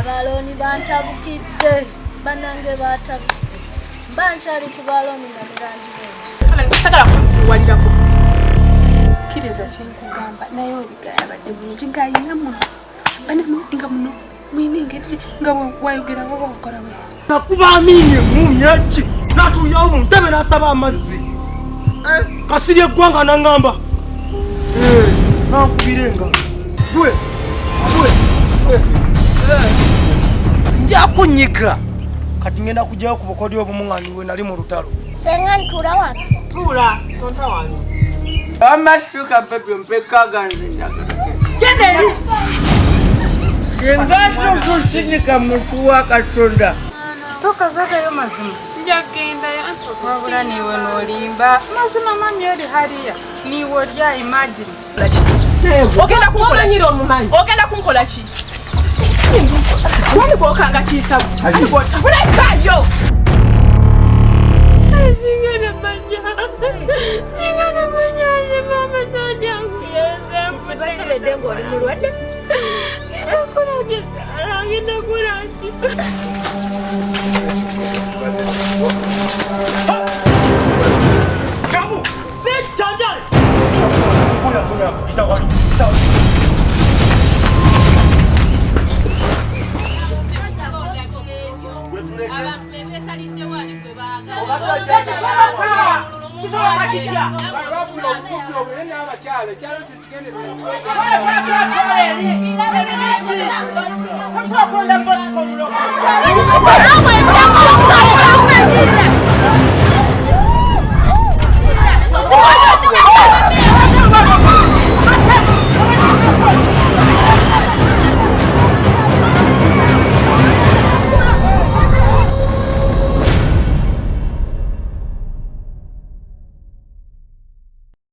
Abaloni bantabukidde banange batabuse bankyali ku baloni nga mirandi sagala kunsiwalirako kiriza kyenkugamba naye oligaya badde bulungi ng'ayina muno banamulinga muno mwiningeri nga wayogera waba okola we nakuba aminye mumyaki natuulyawo mu ntebe n'asaba amazzi kasirya eggwanga naŋŋamba nankubirenga gwe njakunyiga kati ngenda kujjayo ku bukodi obumuŋŋanyi we nali mu lutalo senga ntuula wano tuula tonta wange amasuka pepe mpekaga genderi singazo kusinika muntu wa Katonda tokazagayo mazima njagendayo wabula niwe n'olimba mazima mami oli haliya niwe olya imagine ogenda kunkolanyira omumanyi ogenda kunkola ki wali bwokanga kisabu bulekayo singana manyaze mama tonyankuyeze ng'oli mulwadde agenda kulaki Kamu! Janjale! Munya, itawali. Awaali